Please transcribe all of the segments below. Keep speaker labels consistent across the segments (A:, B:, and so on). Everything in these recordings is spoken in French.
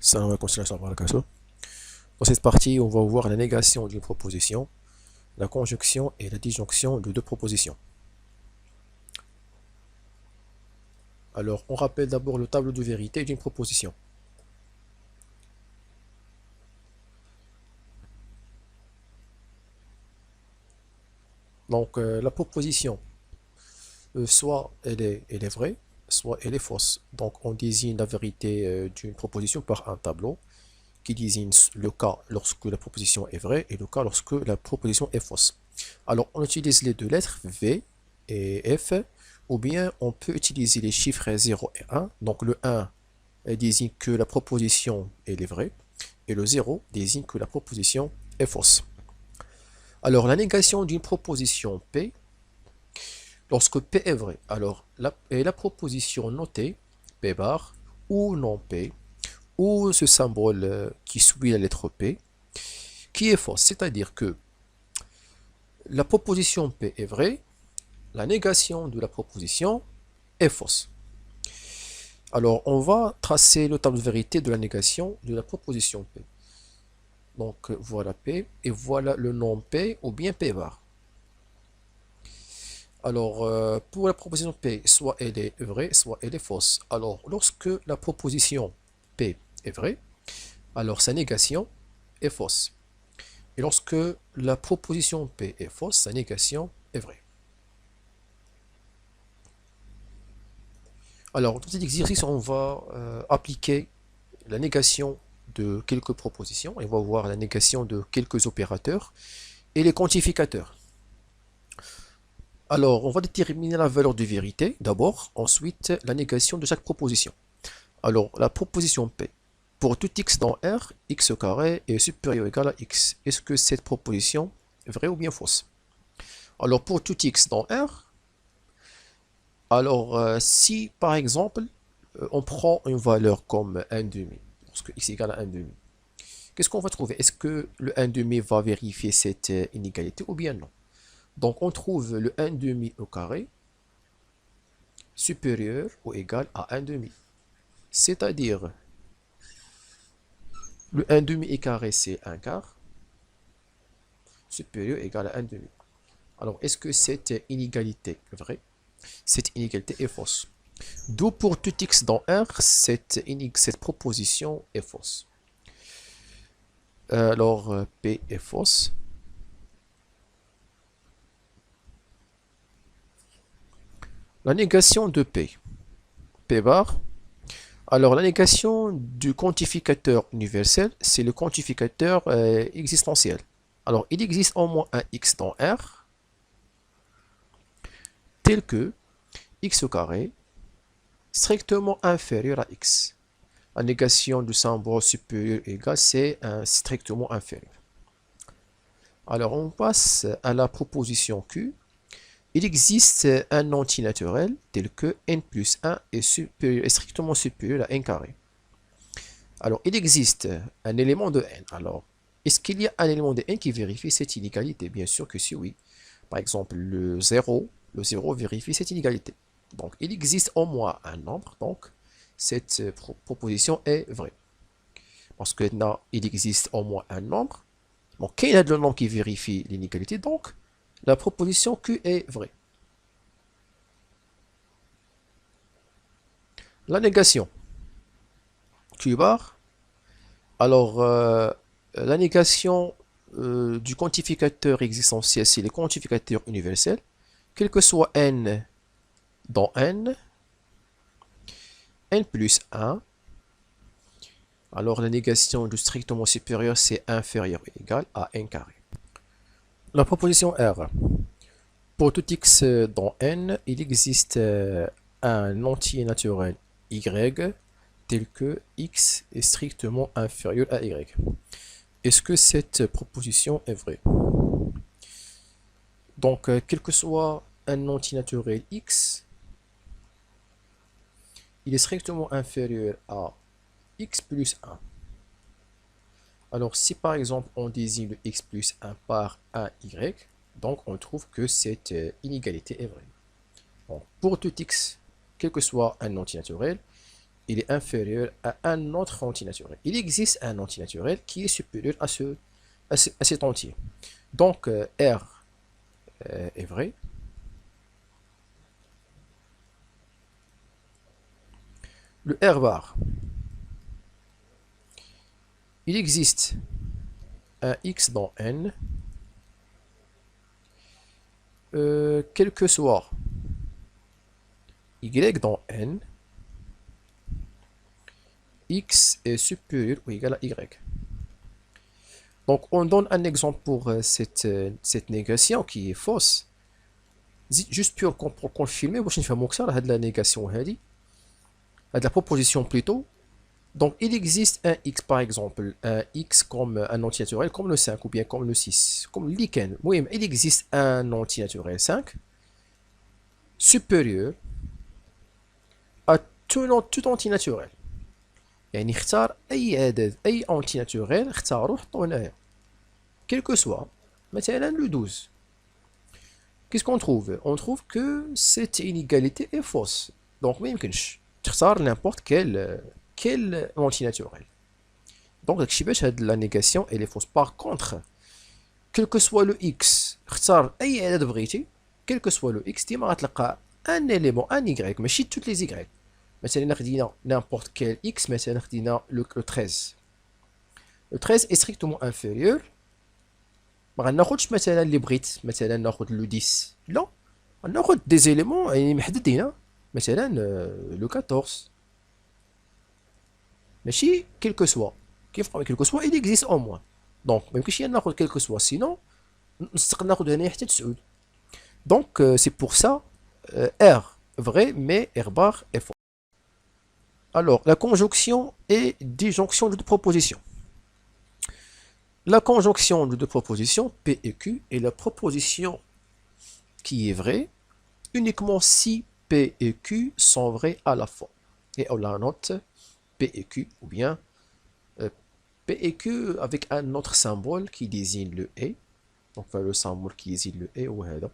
A: Salam alaikum wa rahmatullahi. Dans cette partie, on va voir la négation d'une proposition, la conjonction et la disjonction de deux propositions. Alors, on rappelle d'abord le tableau de vérité d'une proposition. Donc, la proposition, soit elle est vraie, soit elle est fausse. Donc, on désigne la vérité d'une proposition par un tableau qui désigne le cas lorsque la proposition est vraie et le cas lorsque la proposition est fausse. Alors, on utilise les deux lettres V et F, ou bien on peut utiliser les chiffres 0 et 1. Donc, le 1 désigne que la proposition elle est vraie et le 0 désigne que la proposition est fausse. Alors, la négation d'une proposition P, lorsque P est vrai, alors la proposition notée, P bar, ou non P, ou ce symbole qui suit la lettre P, qui est fausse, c'est-à-dire que la proposition P est vraie, la négation de la proposition est fausse. Alors, on va tracer le tableau de vérité de la négation de la proposition P. Donc, voilà P, et voilà le nom P, ou bien P var. Alors, pour la proposition P, soit elle est vraie, soit elle est fausse. Alors, lorsque la proposition P est vraie, alors sa négation est fausse. Et lorsque la proposition P est fausse, sa négation est vraie. Alors, dans cet exercice, on va appliquer la négation de quelques propositions et on va voir la négation de quelques opérateurs et les quantificateurs. Alors, on va déterminer la valeur de vérité d'abord, ensuite la négation de chaque proposition. Alors, la proposition P. Pour tout x dans R, x au carré est supérieur ou égal à x. Est-ce que cette proposition est vraie ou bien fausse? Alors, pour tout x dans R, alors si par exemple, on prend une valeur comme 1 demi, lorsque x égale à 1 demi, qu'est-ce qu'on va trouver? Est-ce que le 1 demi va vérifier cette inégalité ou bien non? Donc, on trouve le 1 demi au carré supérieur ou égal à 1 demi. C'est-à-dire, le 1 demi et carré, c'est 1 quart, supérieur ou égal à 1 demi. Alors, est-ce que cette inégalité est vraie? Cette inégalité est fausse. D'où pour tout x dans R, cette proposition est fausse. Alors, P est fausse. La négation de P. P bar. Alors, la négation du quantificateur universel, c'est le quantificateur existentiel. Alors, il existe au moins un x dans R, tel que x au carré strictement inférieur à x. La négation du symbole supérieur égal, c'est strictement inférieur. Alors, on passe à la proposition Q. Il existe un antinaturel tel que n plus 1 est strictement supérieur à n carré. Alors, il existe un élément de n. Alors, est-ce qu'il y a un élément de n qui vérifie cette inégalité? Bien sûr que si oui. Par exemple, le 0 vérifie cette inégalité. Donc, il existe au moins un nombre, donc cette proposition est vraie. Parce que là, il existe au moins un nombre. Donc, quel est le nombre qui vérifie l'inégalité? Donc, la proposition Q est vraie. La négation. Q bar. Alors, la négation du quantificateur existentiel, c'est le quantificateur universel. Quel que soit n dans n, n plus 1. Alors, la négation du strictement supérieur, c'est inférieur ou égal à n carré. La proposition R. Pour tout x dans n, il existe un entier naturel y tel que x est strictement inférieur à y. Est-ce que cette proposition est vraie? Donc, quel que soit un entier naturel x, il est strictement inférieur à x plus 1. Alors, si par exemple on désigne le x plus 1 par 1y, donc on trouve que cette inégalité est vraie. Donc, pour tout x, quel que soit un entier naturel, il est inférieur à un autre entier naturel. Il existe un entier naturel qui est supérieur à cet entier. Donc, R est vrai. Le R bar, il existe un X dans N, quel que soit Y dans N, X est supérieur ou égal à Y. Donc, on donne un exemple pour cette négation qui est fausse. Juste pour confirmer, باش نفهموا أكثر هاد la négation هادي, هاد la proposition plutôt. Donc, il existe un X, par exemple, un X comme un entier naturel, comme le 5 ou bien comme le 6, comme l'Iken. Oui, mais il existe un entier naturel 5 supérieur à tout entier naturel. يعني اختار أي عدد أي entier naturel اختاره حطوه هنايا. Quel que soit, مثلا le 12. Qu'est-ce qu'on trouve? On trouve que cette inégalité est fausse. Donc, ما يمكنش تختار n'importe quel entier naturel. Donc, la négation elle est fausse. Par contre, quel que soit le x, اختار أي عدد بغيتي, quel que soit le x, ديما غتلقى un élément, un y, ماشي toutes les y. مثلا خدينا n'importe quel x, مثلا خدينا le 13. Le 13 est strictement inférieur. ما غناخدش مثلا اللي بغيت, مثلا ناخد لو 10. لا, غناخد des éléments يعني محددين. مثلا le 14. ماشي quel que soit. كيف quel que soit, il existe au moins. Donc, ما يمكنش ناخد quel que soit, sinon نستقل ناخد هنايا حتى 9. Donc, c'est pour ça, R vrai, mais R bar est faux. Alors, la conjonction et disjonction de deux propositions. La conjonction de deux propositions, P et Q, est la proposition qui est vraie uniquement si P et Q sont vrais à la fois. Et on la note P et Q, ou bien P et Q avec un autre symbole qui désigne le et. Donc, le symbole qui désigne le et, ou هذا.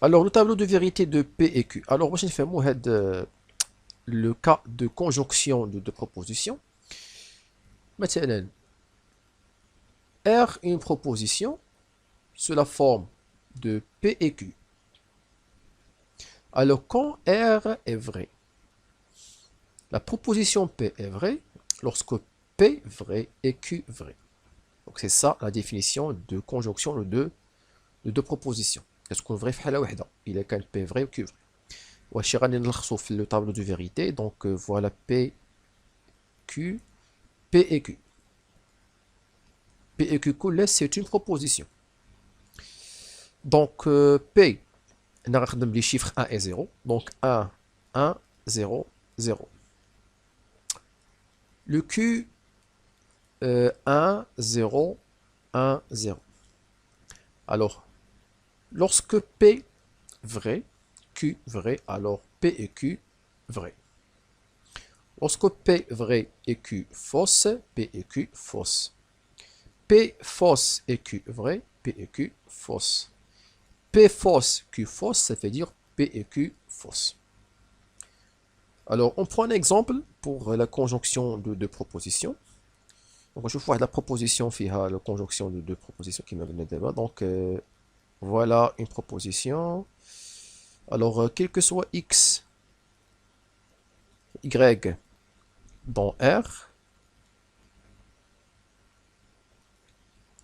A: Alors, le tableau de vérité de P et Q. Alors, moi, je vais le cas de conjonction de deux propositions. Maintenant, R une proposition sous la forme de P et Q. Alors, quand R est vrai, la proposition P est vraie lorsque P vrai et Q vrai. Donc, c'est ça la définition de conjonction de deux propositions. Est-ce qu'on vrai في حالة واحدة il est qu'un P vrai ou Q vrai. واش غادي نلخصو في le tableau de vérité. Donc, voilà P, Q, P et Q. P et Q c'est une proposition. Donc, P, on a les chiffres 1 et 0. Donc, 1, 1, 0, 0. Le Q, 1, 0, 1, 0. Alors, lorsque P vrai, Q vrai, alors P et Q vrai. Lorsque P vrai et Q fausse, P et Q fausse. P fausse et Q vrai, P et Q fausse. P fausse, Q fausse, ça veut dire P et Q fausse. Alors, on prend un exemple pour la conjonction de deux propositions. Donc, je vois la proposition فيها la conjonction de deux propositions qui me donne le débat. Donc, voilà une proposition. Alors, quel que soit x, y dans R,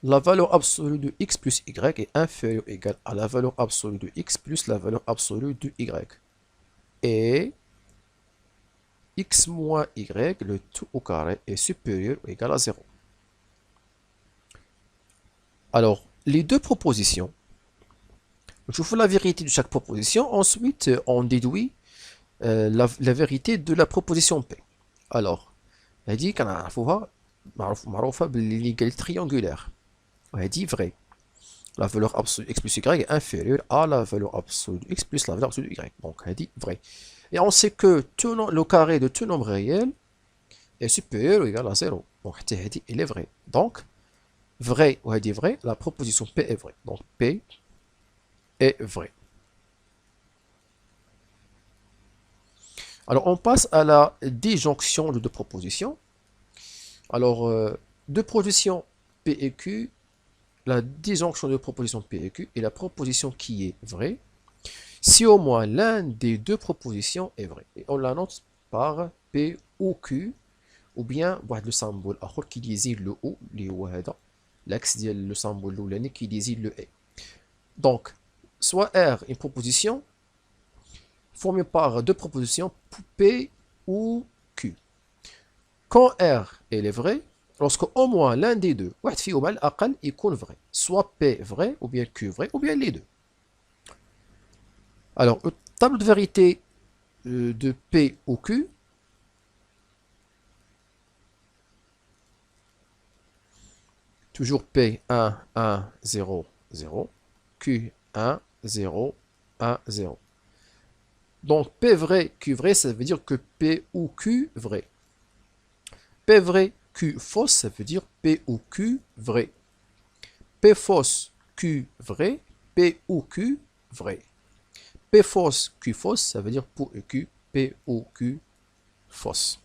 A: la valeur absolue de x plus y est inférieure ou égale à la valeur absolue de x plus la valeur absolue de y. Et x moins y, le tout au carré, est supérieur ou égal à 0. Alors, les deux propositions, je vous la vérité de chaque proposition, ensuite on déduit la vérité de la proposition P. Alors, هذه كنعرفوها معروفة بالégalité triangulaire. وهذه vrai. La valeur absolue x plus y est inférieure à la valeur absolue de x plus la valeur absolue de y. Donc, هذه vrai. Et on sait que le carré de tout nombre réel est supérieur ou égal à 0. Donc, هذه il est vrai. Donc, vrai ou هذه vrai, la proposition P est vraie. Donc, P est vrai. Alors, on passe à la disjonction de deux propositions. Alors, deux propositions P et Q, la disjonction de propositions P et Q est la proposition qui est vraie si au moins l'un des deux propositions est vrai. Et on la note par P ou Q, ou bien le symbole qui désigne le ou, l'axe de le symbole qui désigne le et. Donc, soit R une proposition formée par deux propositions P ou Q. Quand R est vrai, lorsque au moins l'un des deux, est vrai, soit P vrai, ou bien Q vrai, ou bien les deux. Alors, table de vérité de P ou Q, toujours P 1, 1, 0, 0, Q 1, 0, 1, 0. Donc P vrai, Q vrai, ça veut dire que P ou Q vrai. P vrai, Q fausse, ça veut dire P ou Q vrai. P fausse, Q vrai, P ou Q vrai. P fausse, Q fausse, ça veut dire pour Q, P ou Q fausse.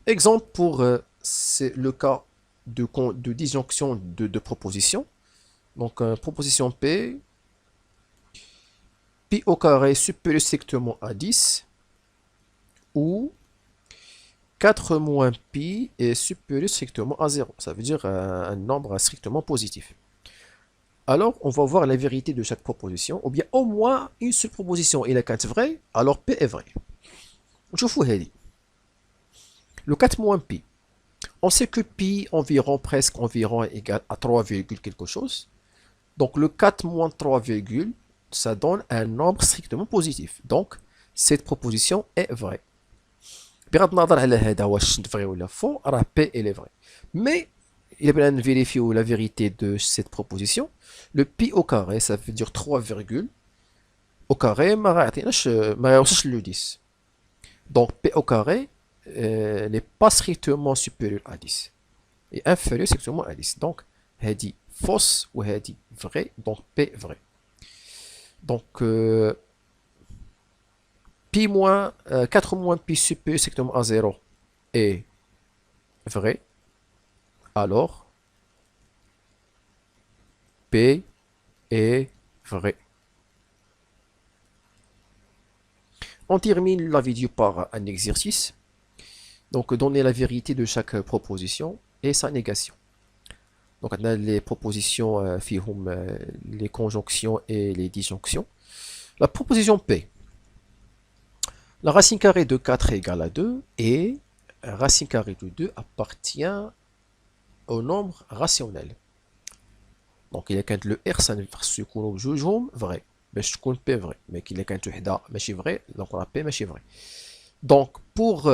A: Exemple pour c'est le cas de disjonction de propositions. Donc proposition P, pi au carré supérieur strictement à 10 ou 4 moins pi est supérieur strictement à 0. Ça veut dire un nombre strictement positif. Alors, on va voir la vérité de chaque proposition, ou bien au moins une seule proposition et la 4 vraie, alors P est vrai. Je vous ai dit. Le 4 moins pi. On sait que pi presque environ égale à 3, quelque chose. Donc le 4 moins 3, ça donne un nombre strictement positif. Donc cette proposition est vraie. بغض النظر على هذا واش vrai ou faux, P est vrai. Mais il a bien vérifier la vérité de cette proposition. Le pi au carré, ça veut dire 3, au carré, ما يوصلش le 10. Donc P au carré n'est pas strictement supérieur à 10. Et inférieur strictement à 10. Donc, هذه fausse ou هذه vrai. Donc P vrai. Donc, pi moins, 4 moins pi supérieur strictement à 0 est vrai. Alors, P est vrai. On termine la vidéo par un exercice. Donc, donner la vérité de chaque proposition et sa négation. Donc, on a les propositions, les conjonctions et les disjonctions. La proposition P. La racine carrée de 4 est égale à 2 et racine carrée de 2 appartient au nombre rationnel. Donc, il y a quand le R, ça ne fait pas vrai. Mais je compte P vrai. Mais il y a quand le ماشي vrai. Donc, on a P ماشي vrai. Donc, pour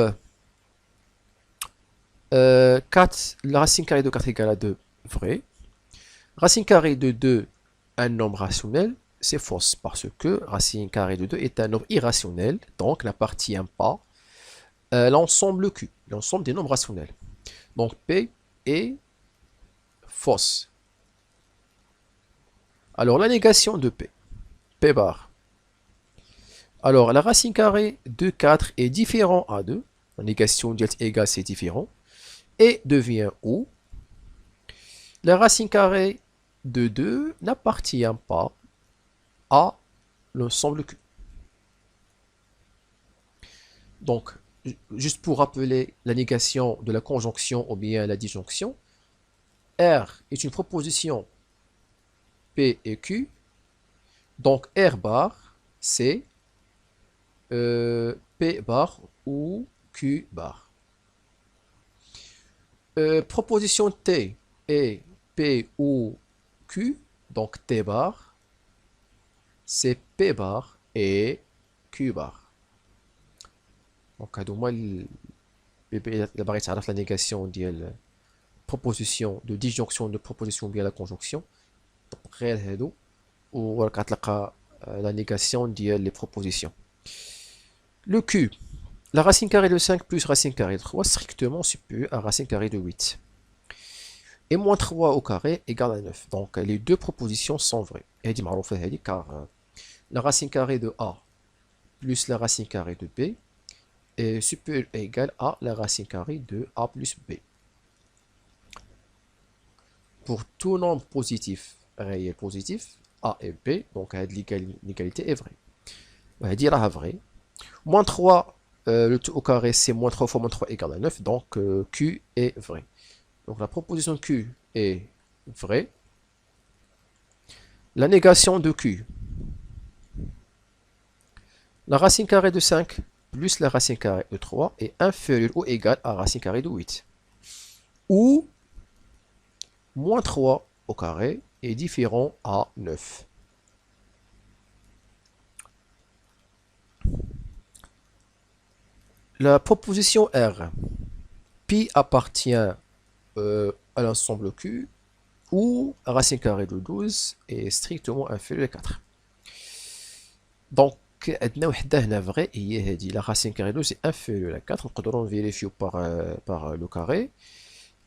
A: 4, la racine carrée de 4 égale à 2, vrai. Racine carrée de 2, un nombre rationnel, c'est fausse parce que racine carrée de 2 est un nombre irrationnel, donc n'appartient pas à l'ensemble Q, l'ensemble des nombres rationnels. Donc P est fausse. Alors la négation de P, P bar. Alors la racine carrée de 4 est différent à 2, la négation d'être égale c'est différent, et devient ou. La racine carrée de 2 n'appartient pas à l'ensemble Q. Donc, juste pour rappeler la négation de la conjonction ou bien la disjonction, R est une proposition P et Q. Donc, R bar, c'est P bar ou Q bar. Proposition T est P ou Q. Donc, T bar, c'est P bar et Q bar. Donc, هادو هما إلا باغي تعرف la négation ديال proposition de disjonction de proposition bien la conjonction طبق غير هادو وراك غتلقى la négation ديال les propositions. Le Q, la racine carrée de 5 plus racine carrée de 3 strictement supérieur à racine carrée de 8. Et moins 3 au carré égale à 9. Donc les deux propositions sont vraies. Et dit معروفة هذه car la racine carrée de A plus la racine carrée de b est supérieur ou égal à la racine carrée de a plus b. Pour tout nombre positif, réel positif, a et b, donc l'égalité est vraie. On va dire vrai. Moins 3, le tout au carré, c'est moins 3 fois moins 3 égale à 9, donc Q est vrai. Donc la proposition Q est vraie. La négation de Q. La racine carrée de 5 plus la racine carrée de 3 est inférieure ou égale à la racine carrée de 8. Ou moins 3 au carré est différent à 9. La proposition R. Pi appartient à l'ensemble Q où racine carrée de 12 est strictement inférieure à 4. Donc, عندنا وحده هنا vraie هي هذه la racine carrée de 12 est inférieure à 4. نقدروا vérifier par le carré.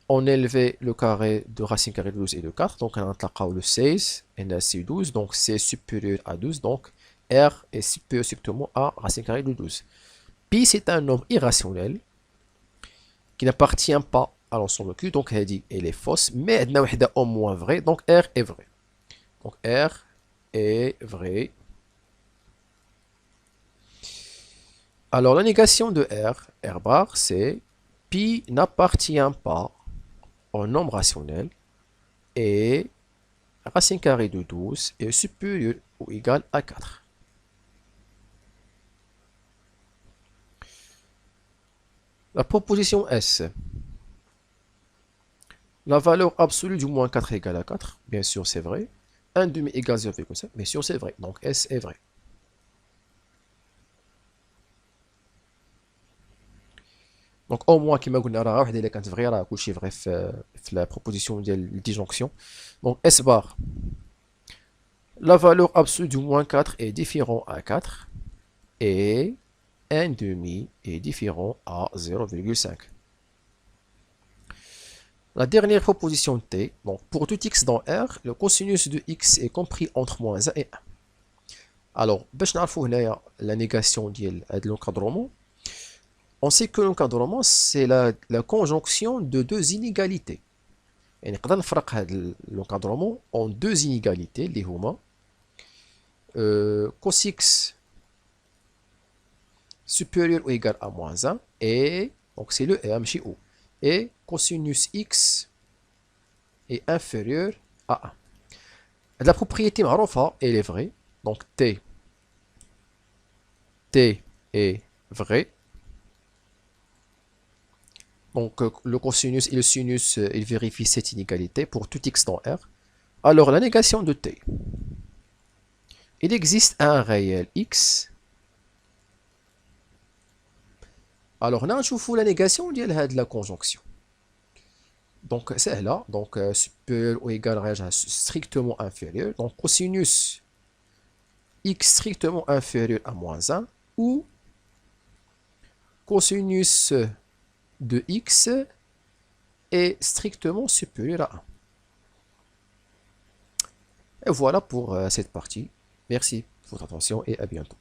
A: On élevait le carré de racine carrée de 12 et de 4, donc on a le 16 et là c'est 12, donc c'est supérieur à 12, donc R est supérieur strictement à racine carrée de 12. Pi c'est un nombre irrationnel qui n'appartient pas à l'ensemble Q, donc elle est fausse, mais elle est au moins vraie, donc R est vrai. Donc R est vrai. Alors la négation de R bar, c'est pi n'appartient pas au nombre rationnel et racine carrée de 12 est supérieur ou égal à 4. La proposition S. La valeur absolue du moins 4 égale à 4, bien sûr c'est vrai. 1 demi égale 0,5, bien sûr c'est vrai. Donc S est vrai. Donc au moins كما قلنا راه واحده الا كانت فري راه كلشي فري في la proposition ديال الديجونكسيون. Donc S bar. La valeur absolue du moins 4 est différent à 4 et 1 demi est différent à 0,5. La dernière proposition T, donc pour tout x dans R, le cosinus de x est compris entre moins 1 et 1. Alors, باش نعرفوا هنايا la négation ديال هذا l'encadrement, on sait que l'encadrement c'est la conjonction de deux inégalités. يعني نقدر نفرق هذا l'encadrement en deux inégalités اللي هما cos x supérieur ou égal à moins 1 et donc c'est le R ماشي O et cosinus x est inférieur à 1. La propriété معروفة elle est vraie, donc T est vrai. Donc le cosinus et le sinus ils vérifient cette inégalité pour tout x dans R. Alors la négation de T. Il existe un réel x. Alors là on voit la négation de la conjonction. Donc c'est là, donc supérieur ou égal à strictement inférieur. Donc cosinus x strictement inférieur à moins 1 ou cosinus de x est strictement supérieur à 1. Et voilà pour cette partie. Merci de votre attention et à bientôt.